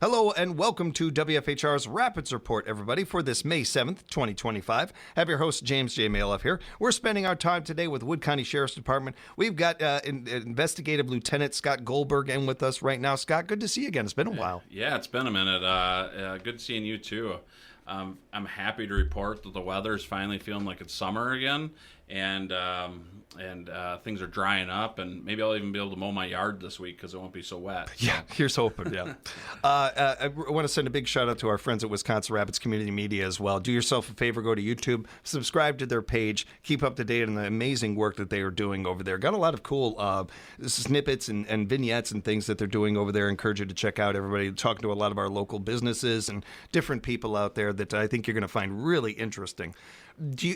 Hello and welcome to WFHR's Rapids Report, everybody, for this May 7th, 2025. I have your host, James J. Malouf here. We're spending our time today with Wood County Sheriff's Department. We've got Investigative Lieutenant Scott Goldberg in with us right now. Scott, good to see you again. It's been a while. Yeah, it's been a minute. Good seeing you, too. I'm happy to report that the weather's finally feeling like it's summer again, and things are drying up, and maybe I'll even be able to mow my yard this week because it won't be so wet. So. Yeah, here's hoping, yeah. I want to send a big shout-out to our friends at Wisconsin Rapids Community Media as well. Do yourself a favor, go to YouTube, subscribe to their page, keep up to date on the amazing work that they are doing over there. Got a lot of cool snippets and vignettes and things that they're doing over there. I encourage you to check out, everybody. Talking to a lot of our local businesses and different people out there that I think you're going to find really interesting.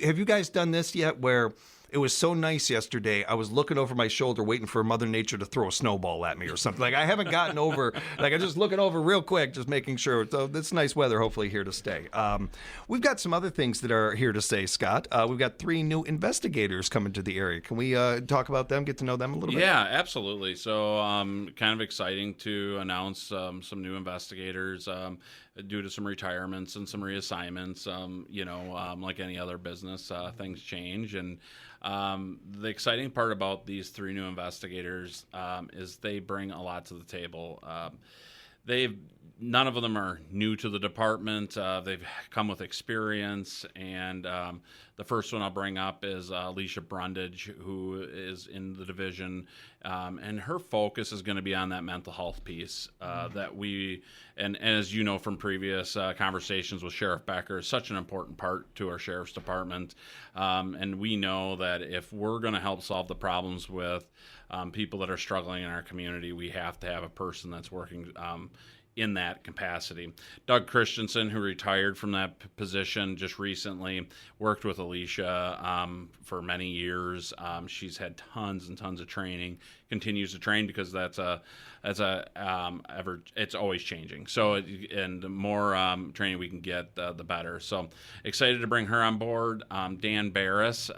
Have you guys done this yet where it was so nice yesterday, I was looking over my shoulder waiting for Mother Nature to throw a snowball at me or something? Like, I haven't gotten over, I'm just looking over real quick, just making sure. So this nice weather hopefully here to stay. We've got some other things that are here to stay, Scott. We've got 3 new investigators coming to the area. Can we talk about them, get to know them a little bit? Yeah, absolutely. So kind of exciting to announce some new investigators due to some retirements and some reassignments. Like any other business, things change. And the exciting part about these 3 new investigators is they bring a lot to the table. None of them are new to the department. They've come with experience, and the first one I'll bring up is Alicia Brundage, who is in the division, and her focus is going to be on that mental health piece that we, and as you know from previous conversations with Sheriff Becker, is such an important part to our Sheriff's Department, and we know that if we're going to help solve the problems with people that are struggling in our community, we have to have a person that's working in that capacity. Doug Christensen, who retired from that position just recently, worked with Alicia for many years. She's had tons and tons of training, continues to train because it's always changing. So, and the more training we can get, the better. So excited to bring her on board. Dan Barris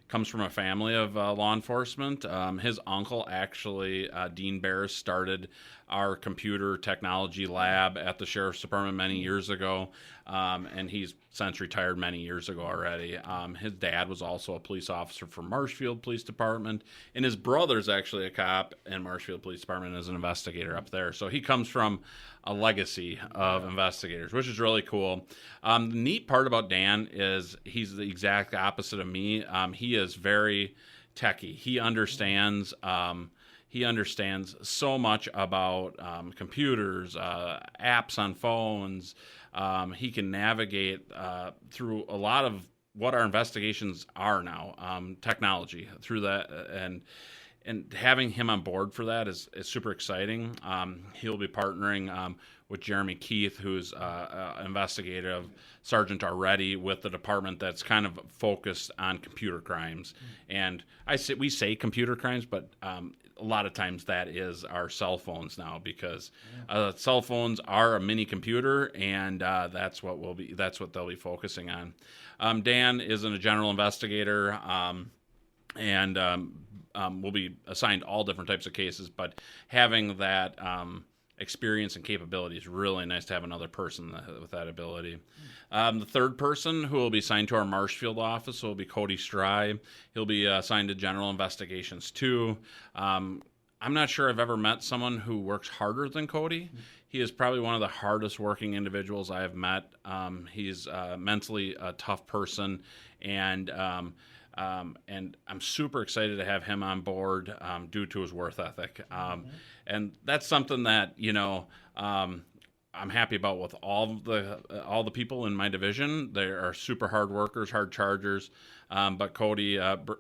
comes from a family of law enforcement. His uncle, actually, Dean Barris, started our computer technology lab at the Sheriff's Department many years ago, and he's since retired many years ago already. His dad was also a police officer for Marshfield Police Department, and his brother's actually a cop in Marshfield Police Department as an investigator up there. So he comes from a legacy of investigators, which is really cool. The neat part about Dan is he's the exact opposite of me. He is very techie. He understands so much about computers, apps on phones. He can navigate through a lot of what our investigations are now, technology through that, and having him on board for that is super exciting. He'll be partnering with Jeremy Keith, who's investigative sergeant already with the department that's kind of focused on computer crimes. And we say computer crimes, but a lot of times that is our cell phones now, because cell phones are a mini computer, and that's what they'll be focusing on. Dan is a general investigator, and will be assigned all different types of cases, but having that experience and capability is really nice to have another person with that ability. The third person who will be assigned to our Marshfield office will be Cody Stry. He'll be assigned to General Investigations 2. I'm not sure I've ever met someone who works harder than Cody. He is probably one of the hardest working individuals I have met. He's mentally a tough person, and I'm super excited to have him on board due to his work ethic. And that's something that, I'm happy about with all the people in my division. They are super hard workers, hard chargers, but Cody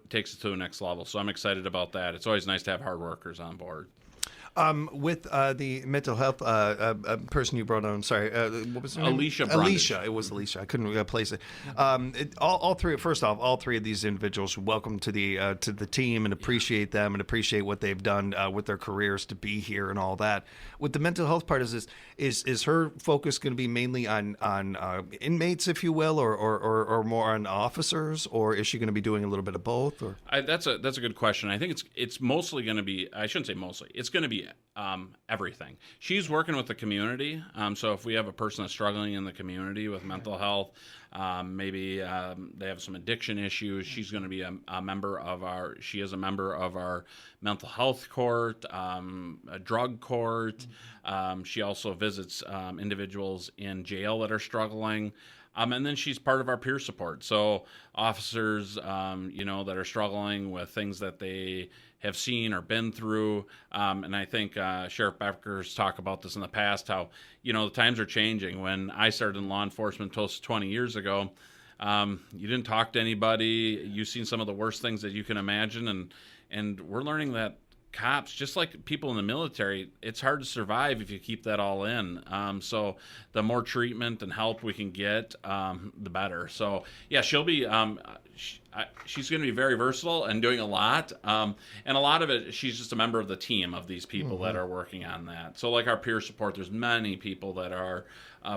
takes it to the next level. So I'm excited about that. It's always nice to have hard workers on board. With the mental health person you brought on, sorry, what was her name? Alicia Brundage. Alicia, it was Alicia. I couldn't place it. All three. First off, all 3 of these individuals, welcome to the team, and appreciate them and appreciate what they've done with their careers to be here and all that. With the mental health part, is her focus going to be mainly on inmates, if you will, or more on officers, or is she going to be doing a little bit of both? Or that's a good question. I think it's mostly going to be. I shouldn't say mostly. It's going to be really everything. She's working with the community. So if we have a person that's struggling in the community with mental health, maybe they have some addiction issues, she's going to be a member of she is a member of our mental health court, a drug court. She also visits individuals in jail that are struggling. And then she's part of our peer support. So officers, that are struggling with things that they have seen or been through. And I think Sheriff Becker's talked about this in the past, how, the times are changing. When I started in law enforcement close to 20 years ago, you didn't talk to anybody. You've seen some of the worst things that you can imagine. And we're learning that cops, just like people in the military, it's hard to survive if you keep that all in. So the more treatment and help we can get, the better. So yeah, she'll be, she's going to be very versatile and doing a lot. And a lot of it, she's just a member of the team of these people that are working on that. So like our peer support, there's many people that are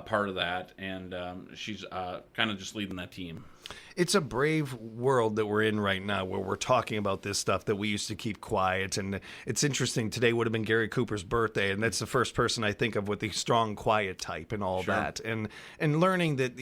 part of that. And she's kind of just leading that team. It's a brave world that we're in right now where we're talking about this stuff that we used to keep quiet. And it's interesting. Today would have been Gary Cooper's birthday, and that's the first person I think of with the strong, quiet type and all that. And learning that,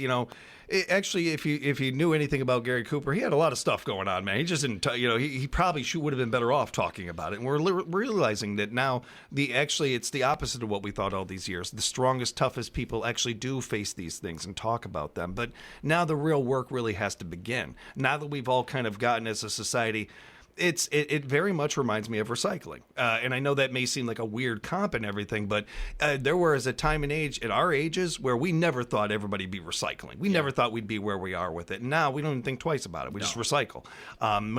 actually, if you knew anything about Gary Cooper, he had a lot of stuff going on, man. He just didn't, he probably would have been better off talking about it. And we're realizing that now it's the opposite of what we thought all these years. The strongest, toughest people actually do face these things and talk about them. But now the real work really has to begin. Now that we've all kind of gotten as a society, it very much reminds me of recycling. And I know that may seem like a weird comp and everything, but there was a time and age at our ages where we never thought everybody'd be recycling. We never thought we'd be where we are with it. And now we don't even think twice about it. We just recycle.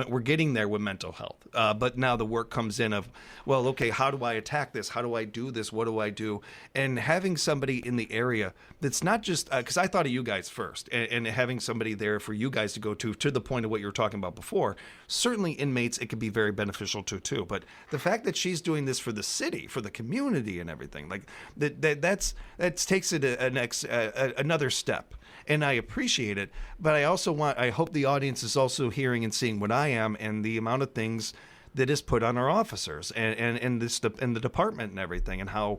We're getting there with mental health. But now the work comes in of, well, okay, how do I attack this? How do I do this? What do I do? And having somebody in the area that's not just, because I thought of you guys first, and having somebody there for you guys to go to the point of what you were talking about before, certainly inmates, it could be very beneficial to too. But the fact that she's doing this for the city, for the community and everything, like that takes it another step. And I appreciate it, but I hope the audience is also hearing and seeing what I am and the amount of things that is put on our officers and the department and everything, and how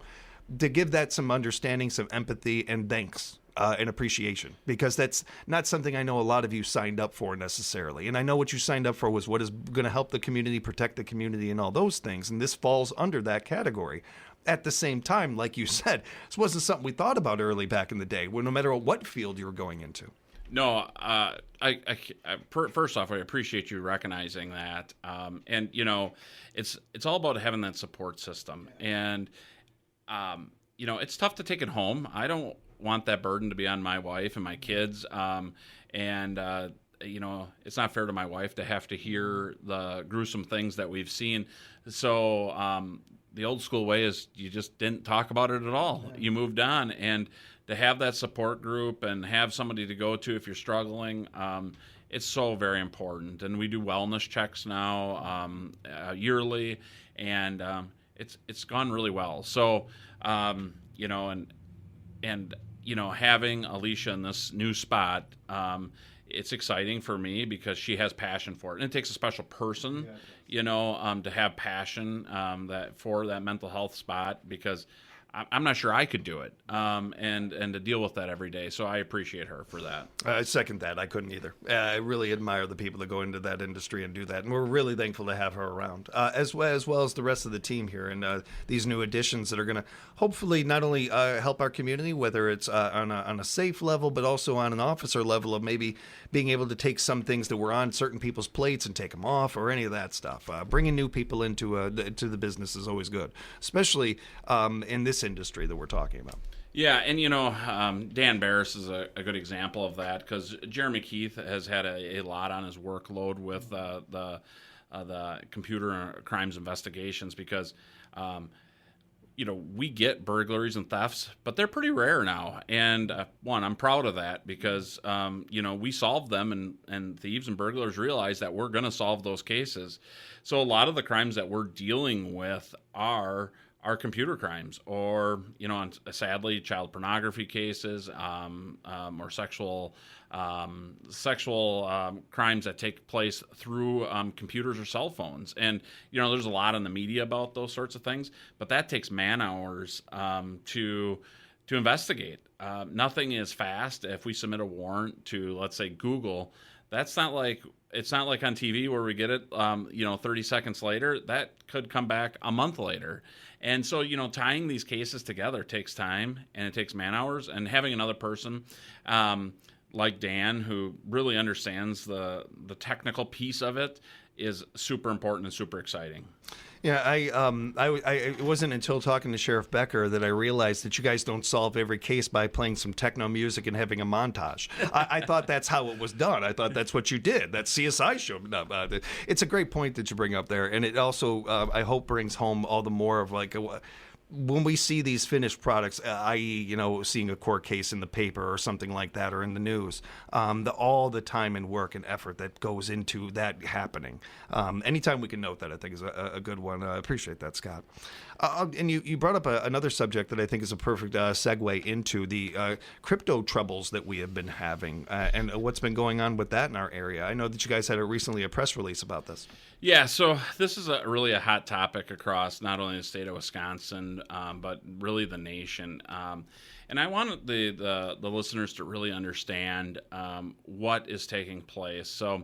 to give that some understanding, some empathy, and thanks. And appreciation, because that's not something I know a lot of you signed up for necessarily. And I know what you signed up for was what is going to help the community, protect the community, and all those things. And this falls under that category. At the same time, like you said, this wasn't something we thought about early back in the day, no matter what field you were going into. No, first off, I appreciate you recognizing that. And, it's all about having that support system. And, it's tough to take it home. I don't want that burden to be on my wife and my kids. It's not fair to my wife to have to hear the gruesome things that we've seen. So the old school way is you just didn't talk about it at all. You moved on. And to have that support group and have somebody to go to if you're struggling, it's so very important. And we do wellness checks now yearly, and it's gone really well. So, having Alicia in this new spot, it's exciting for me because she has passion for it. And it takes a special person, to have passion for that mental health spot, because I'm not sure I could do it, and to deal with that every day. So I appreciate her for that. I second that. I couldn't either. I really admire the people that go into that industry and do that, and we're really thankful to have her around, as well as the rest of the team here, and these new additions that are going to hopefully not only help our community, whether it's on a safe level, but also on an officer level of maybe being able to take some things that were on certain people's plates and take them off, or any of that stuff. Bringing new people into the business is always good, especially in this industry that we're talking about. Yeah, and Dan Barris is a good example of that, because Jeremy Keith has had a lot on his workload with the computer crimes investigations, because we get burglaries and thefts, but they're pretty rare now. And I'm proud of that, because we solve them, and thieves and burglars realize that we're going to solve those cases. So a lot of the crimes that we're dealing with are are computer crimes, or sadly, child pornography cases, or sexual crimes that take place through computers or cell phones. And there's a lot in the media about those sorts of things, but that takes man hours to investigate. Nothing is fast. If we submit a warrant to, let's say, Google, it's not like on TV where we get it 30 seconds later. That could come back a month later. And so, tying these cases together takes time, and it takes man hours, and having another person like Dan, who really understands the technical piece of it, is super important and super exciting. Yeah, it wasn't until talking to Sheriff Becker that I realized that you guys don't solve every case by playing some techno music and having a montage. I thought that's how it was done. I thought that's what you did. That CSI show. No, it's a great point that you bring up there, and it also, I hope, brings home all the more of like when we see these finished products, i.e., seeing a court case in the paper or something like that, or in the news, all the time and work and effort that goes into that happening. Anytime we can note that, I think is a good one. I appreciate that, Scott. And you brought up another subject that I think is a perfect segue into the crypto troubles that we have been having, and what's been going on with that in our area. I know that you guys had recently a press release about this. Yeah, so this is really a hot topic across not only the state of Wisconsin, but really the nation. And I want the listeners to really understand what is taking place. So,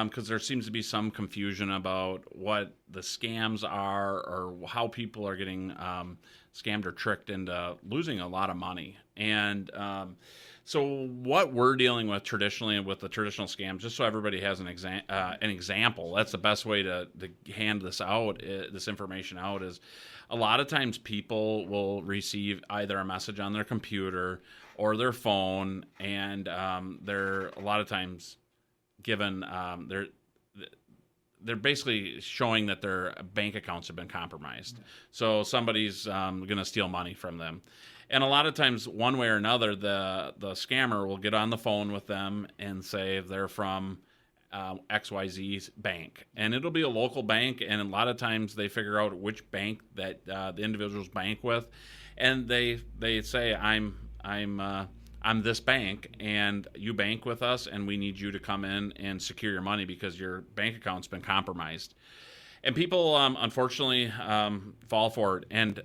because there seems to be some confusion about what the scams are, or how people are getting scammed or tricked into losing a lot of money. And so what we're dealing with traditionally with the traditional scams, just so everybody has an example, that's the best way to hand this out, this information out, is a lot of times people will receive either a message on their computer or their phone, and they're a lot of times given they're basically showing that their bank accounts have been compromised. So somebody's going to steal money from them. And a lot of times, one way or another, the scammer will get on the phone with them and say they're from XYZ's bank. And it'll be a local bank, and a lot of times they figure out which bank that the individuals bank with. And they say, I'm this bank, and you bank with us, and we need you to come in and secure your money because your bank account's been compromised. And people, unfortunately, fall for it. And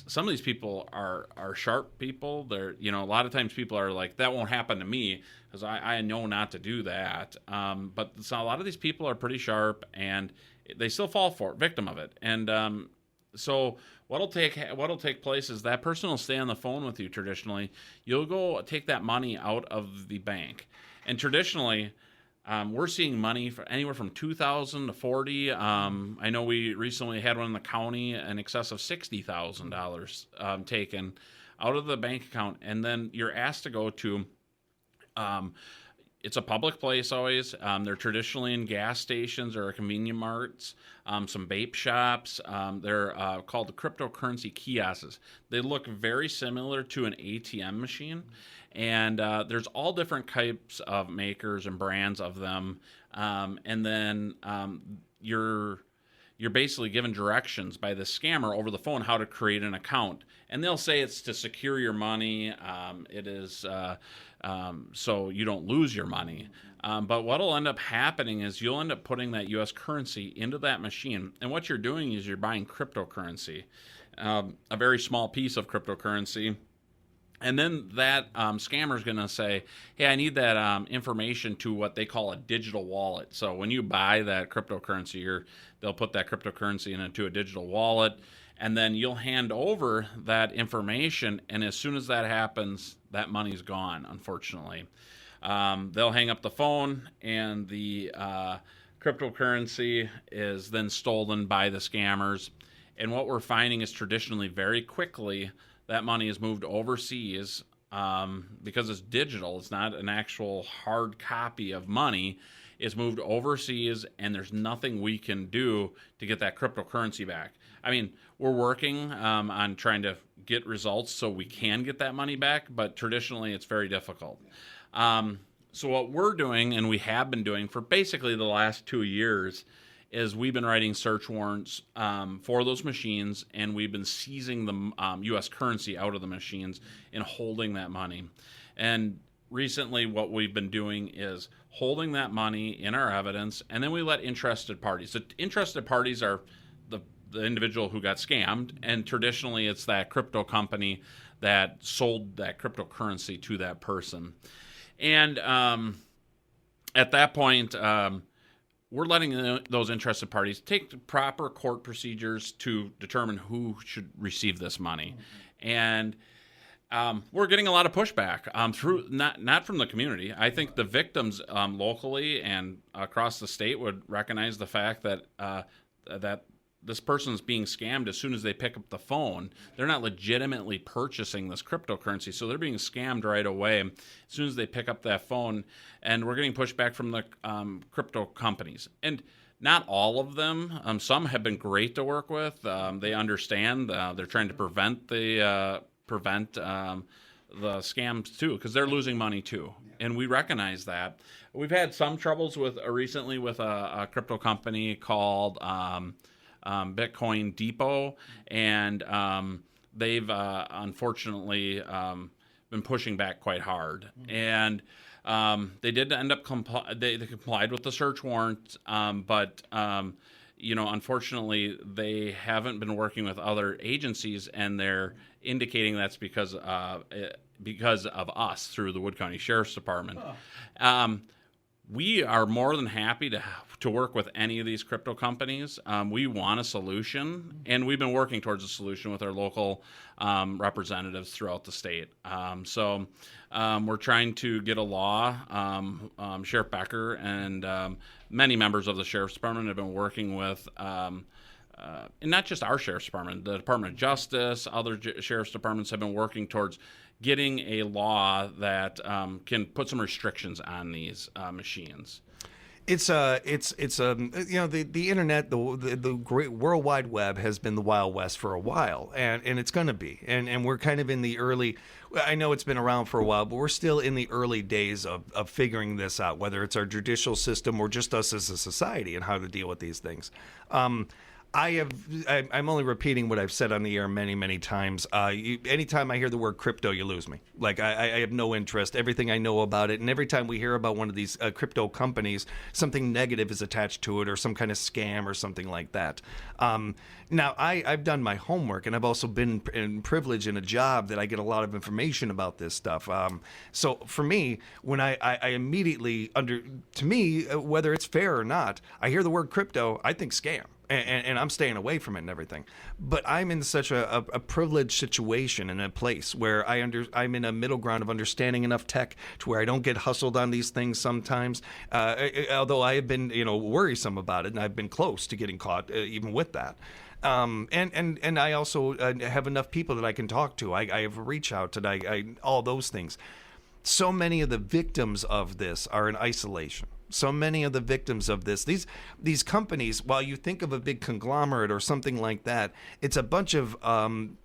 some of these people are sharp people. They're, a lot of times people are like, that won't happen to me because I know not to do that. But a lot of these people are pretty sharp, and they still fall for it, victim of it. And so what'll take place is that person will stay on the phone with you. Traditionally, you'll go take that money out of the bank, and traditionally, we're seeing money for anywhere from $2,000 to $40,000. I know we recently had one in the county in excess of $60,000 taken out of the bank account, and then you're asked to go to. It's a public place always. They're traditionally in gas stations or convenience marts, some vape shops. They're called the cryptocurrency kiosks. They look very similar to an ATM machine. And there's all different types of makers and brands of them. And then you're basically given directions by the scammer over the phone how to create an account. And they'll say it's to secure your money. It is so you don't lose your money. But what'll end up happening is you'll end up putting that U.S. currency into that machine. And what you're doing is you're buying cryptocurrency, a very small piece of cryptocurrency. And then that scammer is going to say, hey, I need that information to what they call a digital wallet. So when you buy that cryptocurrency, they'll put that cryptocurrency into a digital wallet, and then you'll hand over that information. And as soon as that happens, that money's gone, unfortunately. They'll hang up the phone, and the cryptocurrency is then stolen by the scammers. And what we're finding is traditionally very quickly that money is moved overseas because it's digital. It's not an actual hard copy of money. It's moved overseas, and there's nothing we can do to get that cryptocurrency back. I mean, we're working on trying to get results so we can get that money back, but traditionally it's very difficult. So what we're doing, and we have been doing for basically the last 2 years, is we've been writing search warrants for those machines, and we've been seizing the U.S. currency out of the machines and holding that money. And recently what we've been doing is holding that money in our evidence, and then we let interested parties. The interested parties are the individual who got scammed, and traditionally it's that crypto company that sold that cryptocurrency to that person. And at that point, we're letting those interested parties take the proper court procedures to determine who should receive this money. And we're getting a lot of pushback through not from the community. I think the victims locally and across the state would recognize the fact that that this person's being scammed as soon as they pick up the phone. They're not legitimately purchasing this cryptocurrency, so they're being scammed right away as soon as they pick up that phone. And we're getting pushback from the crypto companies. And not all of them. Some have been great to work with. They understand. They're trying to prevent the scams too, because they're losing money too, and we recognize that. We've had some troubles with recently with a crypto company called Bitcoin Depot, and they've unfortunately been pushing back quite hard. And they did end up they complied with the search warrant, but unfortunately, they haven't been working with other agencies, and they're indicating that's because of us through the Wood County Sheriff's Department. We are more than happy to work with any of these crypto companies. We want a solution, and we've been working towards a solution with our local representatives throughout the state. So we're trying to get a law. Sheriff Becker and many members of the Sheriff's Department have been working with, and not just our Sheriff's Department, the Department of Justice, other Sheriff's Departments have been working towards getting a law that can put some restrictions on these machines. The internet, the great World Wide Web has been the Wild West for a while, and it's going to be, and we're kind of in the early. I know it's been around for a while, but we're still in the early days of figuring this out, whether it's our judicial system or just us as a society and how to deal with these things. I'm only repeating what I've said on the air many, many times. Anytime I hear the word crypto, you lose me. Like, I have no interest. Everything I know about it, and every time we hear about one of these crypto companies, something negative is attached to it, or some kind of scam or something like that. Now, I've done my homework, and I've also been privileged in a job that I get a lot of information about this stuff. So for me, when I immediately, to me, whether it's fair or not, I hear the word crypto, I think scam. And I'm staying away from it and everything. But I'm in such a privileged situation in a place where I'm in a middle ground of understanding enough tech to where I don't get hustled on these things sometimes. Although I have been, worrisome about it, and I've been close to getting caught even with that. And I also have enough people that I can talk to. I have a reach out to all those things. So many of the victims of this are in isolation. So many of the victims of this, these companies, while you think of a big conglomerate or something like that, it's a bunch of, I'm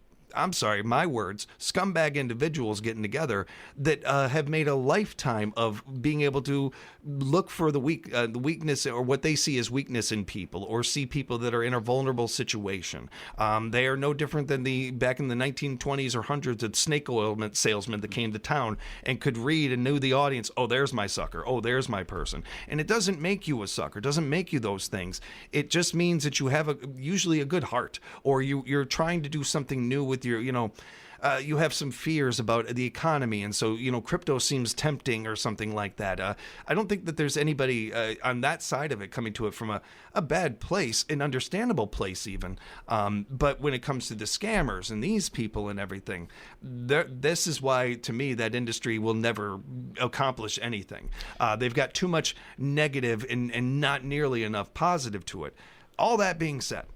sorry, my words, scumbag individuals getting together that have made a lifetime of being able to look for the weakness, or what they see as weakness in people, or see people that are in a vulnerable situation. They are no different than back in the 1920s or hundreds, the snake oil salesman that came to town and could read and knew the audience. Oh, there's my sucker. Oh, there's my person. And it doesn't make you a sucker. It doesn't make you those things. It just means that you have usually a good heart, or you're trying to do something new with your, you have some fears about the economy, and so crypto seems tempting or something like that. I don't think that there's anybody on that side of it coming to it from a bad place, an understandable place even. But when it comes to the scammers and these people and everything, this is why, to me, that industry will never accomplish anything. They've got too much negative and not nearly enough positive to it. All that being said,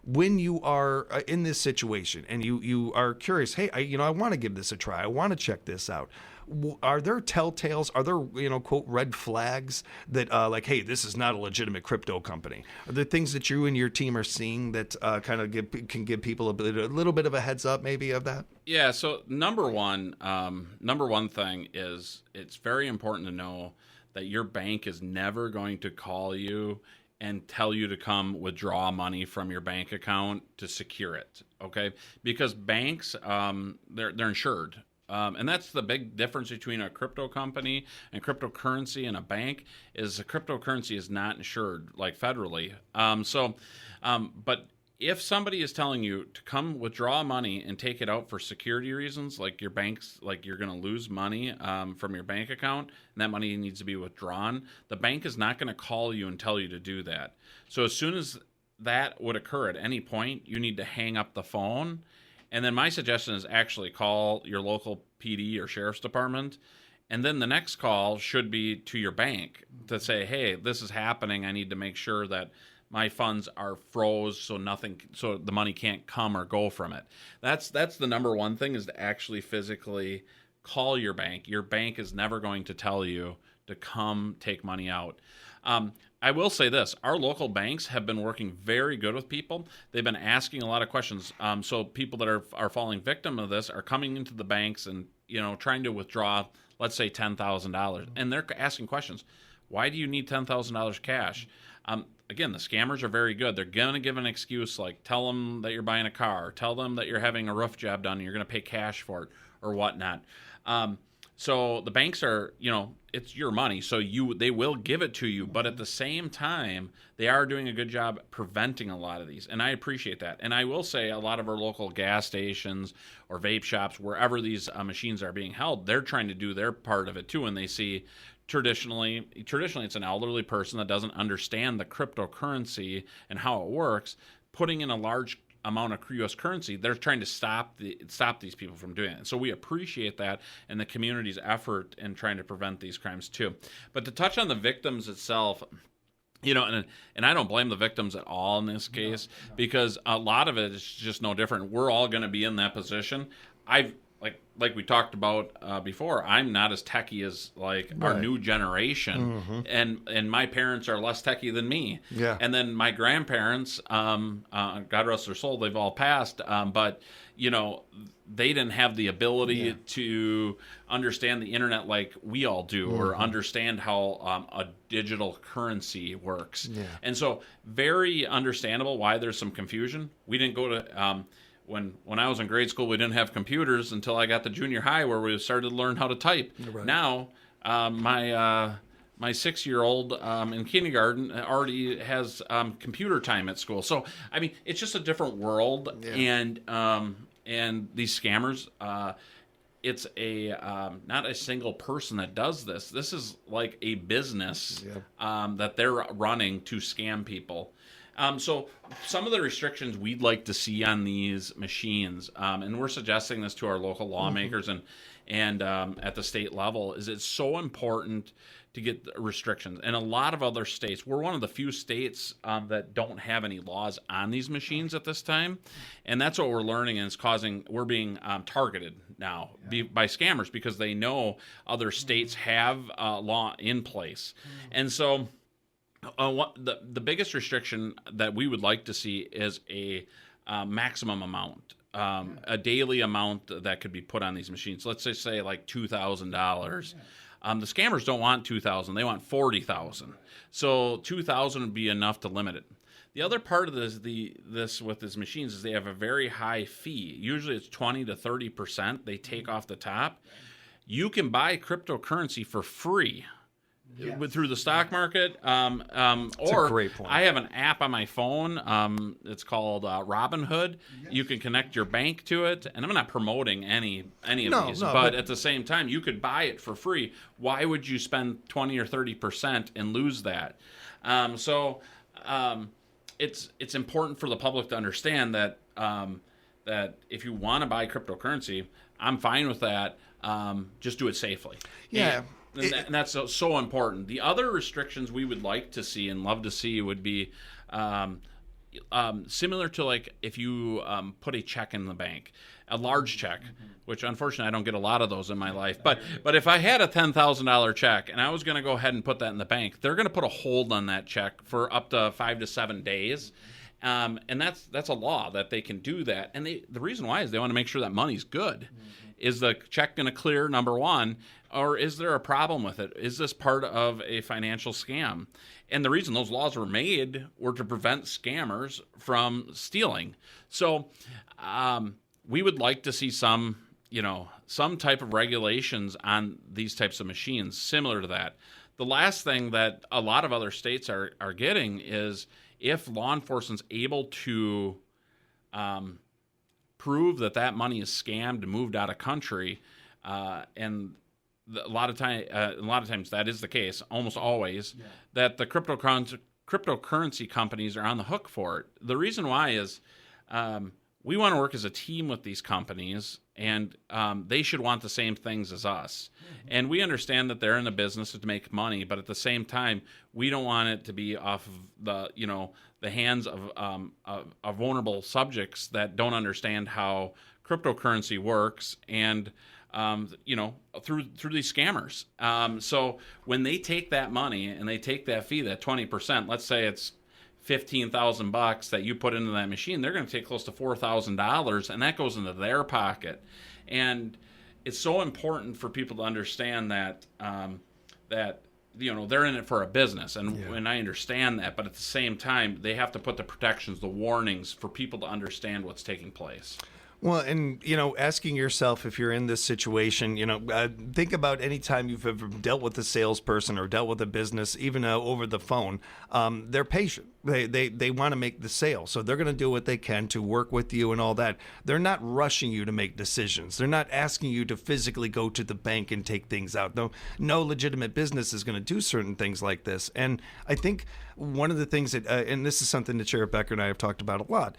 when you are in this situation and you are curious, hey, I want to give this a try, I want to check this out, are there telltales? Are there, quote, red flags that like, hey, this is not a legitimate crypto company? Are there things that you and your team are seeing that kind of can give people a little bit of a heads up maybe of that? Yeah. So number one thing is it's very important to know that your bank is never going to call you and tell you to come withdraw money from your bank account to secure it, okay? Because banks, they're insured. And that's the big difference between a crypto company and cryptocurrency and a bank is a cryptocurrency is not insured like federally. But if somebody is telling you to come withdraw money and take it out for security reasons, like your bank's, like you're going to lose money from your bank account and that money needs to be withdrawn, the bank is not going to call you and tell you to do that. So as soon as that would occur at any point, you need to hang up the phone. And then my suggestion is actually call your local PD or sheriff's department. And then the next call should be to your bank to say, hey, this is happening. I need to make sure that my funds are froze so the money can't come or go from it. That's the number one thing, is to actually physically call your bank. Your bank is never going to tell you to come take money out. I will say this, our local banks have been working very good with people. They've been asking a lot of questions. So people that are falling victim of this are coming into the banks and, trying to withdraw, let's say $10,000. And they're asking questions. Why do you need $10,000 cash? Again, the scammers are very good. They're going to give an excuse like tell them that you're buying a car, tell them that you're having a roof job done and you're going to pay cash for it or whatnot. So the banks are, it's your money, so they will give it to you. But at the same time, they are doing a good job preventing a lot of these. And I appreciate that. And I will say a lot of our local gas stations or vape shops, wherever these machines are being held, they're trying to do their part of it too. And they see traditionally it's an elderly person that doesn't understand the cryptocurrency and how it works, putting in a large amount of U.S. currency. They're trying to stop these people from doing it. So we appreciate that and the community's effort in trying to prevent these crimes too. But to touch on the victims itself, and I don't blame the victims at all in this case, because a lot of it is just no different. We're all going to be in that position. Like we talked about before, I'm not as techie as our new generation, and my parents are less techie than me. Yeah. And then my grandparents, God rest their soul, they've all passed, but they didn't have the ability to understand the internet like we all do, or understand how a digital currency works. Yeah. And so very understandable why there's some confusion. We didn't go to when I was in grade school, we didn't have computers until I got to junior high, where we started to learn how to type. Right. Now, my 6-year-old in kindergarten already has computer time at school. So, I mean, it's just a different world. Yeah. And these scammers, it's not a single person that does this. This is like a business that they're running to scam people. So some of the restrictions we'd like to see on these machines, and we're suggesting this to our local lawmakers and at the state level, is it's so important to get restrictions. And a lot of other states, we're one of the few states that don't have any laws on these machines at this time. And that's what we're learning, and we're being targeted now by scammers, because they know other states have law in place. And so the biggest restriction that we would like to see is a maximum amount, a daily amount that could be put on these machines. Let's just say like $2,000. The scammers don't want $2,000; they want $40,000. So $2,000 would be enough to limit it. The other part of this with these machines is they have a very high fee. Usually it's 20 to 30% they take off the top. You can buy cryptocurrency for free. Yes. Through the stock market, That's a great point. I have an app on my phone. It's called Robinhood. Yes. You can connect your bank to it, and I'm not promoting any of these, but at the same time, you could buy it for free. Why would you spend 20 or 30% and lose that? It's important for the public to understand that that if you want to buy cryptocurrency, I'm fine with that. Just do it safely. Yeah. And that's so important. The other restrictions we would like to see and love to see would be similar to like if you put a check in the bank, a large check, which unfortunately I don't get a lot of those in my life. But if I had a $10,000 check and I was going to go ahead and put that in the bank, they're going to put a hold on that check for up to 5 to 7 days. And that's a law that they can do that. And the reason why is they want to make sure that money's good. is the check going to clear, number one, or is there a problem with it? Is this part of a financial scam? And the reason those laws were made were to prevent scammers from stealing. So we would like to see some type of regulations on these types of machines similar to that. The last thing that a lot of other states are getting is if law enforcement's able to prove that money is scammed and moved out of country, and a lot of times that is the case, almost always, that the cryptocurrency companies are on the hook for it. The reason why is we want to work as a team with these companies, and they should want the same things as us. Mm-hmm. And we understand that they're in the business to make money, but at the same time, we don't want it to be off of the hands of vulnerable subjects that don't understand how cryptocurrency works, and through these scammers. So when they take that money and they take that fee, that 20%, let's say it's $15,000 that you put into that machine, they're going to take close to $4,000, and that goes into their pocket. And it's so important for people to understand that they're in it for a business, and I understand that, but at the same time, they have to put the protections, the warnings for people to understand what's taking place. Well, and, asking yourself if you're in this situation, think about any time you've ever dealt with a salesperson or dealt with a business, even over the phone. They're patient. They want to make the sale. So they're going to do what they can to work with you and all that. They're not rushing you to make decisions. They're not asking you to physically go to the bank and take things out. No legitimate business is going to do certain things like this. And I think one of the things that, and this is something that Sheriff Becker and I have talked about a lot,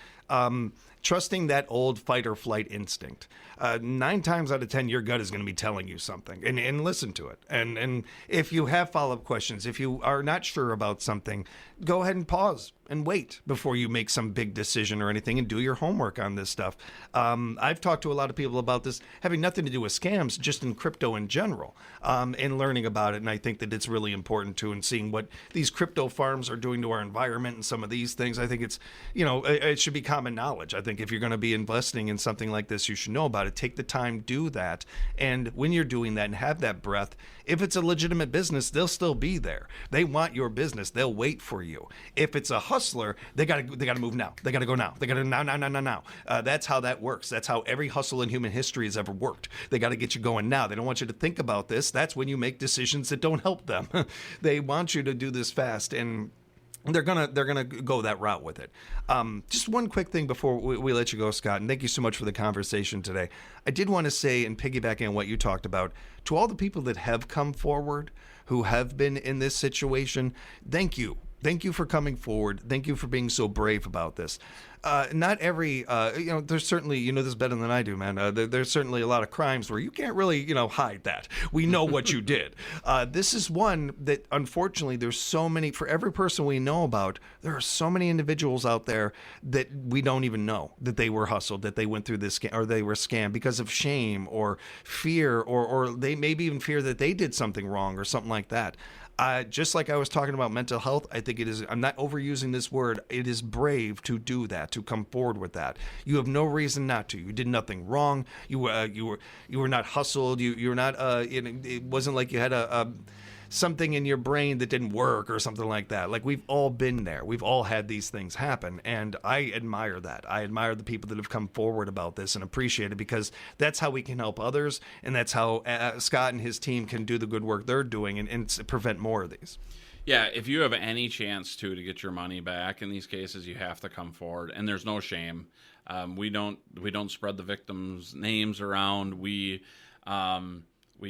trusting that old fight or flight instinct. 9 times out of 10, your gut is going to be telling you something, and listen to it. And if you have follow-up questions, if you are not sure about something, go ahead and pause and wait before you make some big decision or anything, and do your homework on this stuff. I've talked to a lot of people about this having nothing to do with scams, just in crypto in general, and learning about it. And I think that it's really important too, and seeing what these crypto farms are doing to our environment and some of these things. I think it's, it should be common knowledge. I think if you're going to be investing in something like this, you should know about it. Take the time, do that. And when you're doing that and have that breath, if it's a legitimate business, they'll still be there. They want your business. They'll wait for you. If it's a hustler, they got to move now. They got to go now. They got to now. That's how that works. That's how every hustle in human history has ever worked. They got to get you going now. They don't want you to think about this. That's when you make decisions that don't help them. They want you to do this fast, and they're gonna go that route with it. Just one quick thing before we let you go, Scott, and thank you so much for the conversation today. I did want to say, and piggybacking on what you talked about, to all the people that have come forward, who have been in this situation, thank you. Thank you for coming forward. Thank you for being so brave about this. Not every, there's certainly, you know this better than I do, man. There's certainly a lot of crimes where you can't really, hide that. We know what you did. This is one that, unfortunately, there's so many, for every person we know about, there are so many individuals out there that we don't even know that they were hustled, that they went through this scam, or they were scammed because of shame or fear, or they maybe even fear that they did something wrong or something like that. Just like I was talking about mental health, I think it is, I'm not overusing this word, it is brave to do that, to come forward with that. You have no reason not to. You did nothing wrong. You were not hustled. You were not, it wasn't like you had something in your brain that didn't work or something like that. Like, we've all been there. We've all had these things happen. And I admire that. I admire the people that have come forward about this and appreciate it, because that's how we can help others. And that's how Scott and his team can do the good work they're doing and prevent more of these. Yeah, if you have any chance to get your money back in these cases, you have to come forward, and there's no shame. We don't spread the victims' names around. We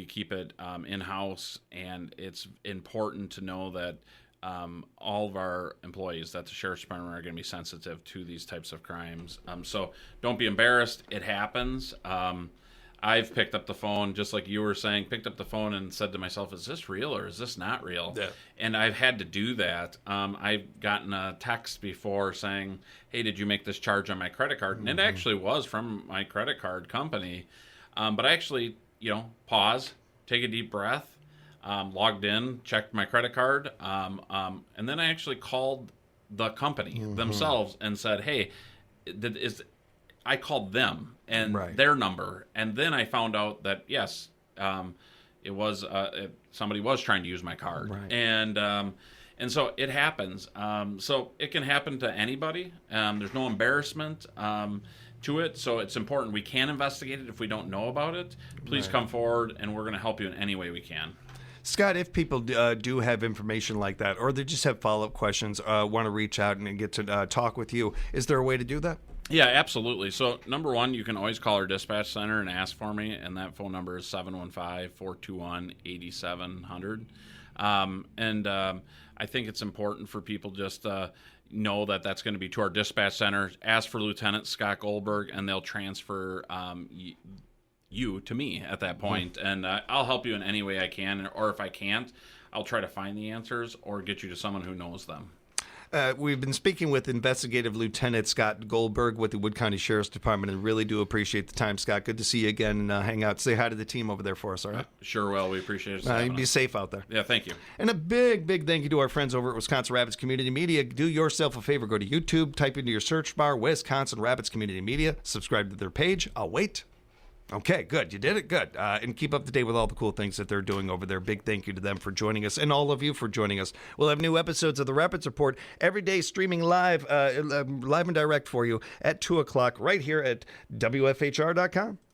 keep it in-house, and it's important to know that all of our employees at the Sheriff's Department are going to be sensitive to these types of crimes. So don't be embarrassed. It happens. I've picked up the phone, just like you were saying, picked up the phone and said to myself, is this real or is this not real? Yeah. And I've had to do that. I've gotten a text before saying, hey, did you make this charge on my credit card? And it actually was from my credit card company. But I actually, pause, take a deep breath, logged in, checked my credit card, and then I actually called the company themselves and said, hey, I called them and their number. And then I found out that, yes, it was somebody was trying to use my card. Right. And so it happens. So it can happen to anybody. There's no embarrassment to it. So it's important. We can investigate it if we don't know about it. Please come forward, and we're going to help you in any way we can. Scott, if people do have information like that, or they just have follow-up questions, want to reach out and get to talk with you, is there a way to do that? Yeah, absolutely. So, number one, you can always call our dispatch center and ask for me, and that phone number is 715-421-8700. I think it's important for people just know that that's going to be to our dispatch center. Ask for Lieutenant Scott Goldberg, and they'll transfer you to me at that point. And I'll help you in any way I can, or if I can't, I'll try to find the answers or get you to someone who knows them. We've been speaking with Investigative Lieutenant Scott Goldberg with the Wood County Sheriff's Department, and really do appreciate the time, Scott. Good to see you again and hang out. Say hi to the team over there for us, all right? Sure will. We appreciate it. Be safe out there. Yeah, thank you. And a big thank you to our friends over at Wisconsin Rapids Community Media. Do yourself a favor. Go to YouTube, type into your search bar, Wisconsin Rapids Community Media, subscribe to their page. I'll wait. Okay, good. You did it. Good. And keep up to date with all the cool things that they're doing over there. Big thank you to them for joining us, and all of you for joining us. We'll have new episodes of the Rapids Report every day, streaming live and direct for you at 2 o'clock right here at WFHR.com.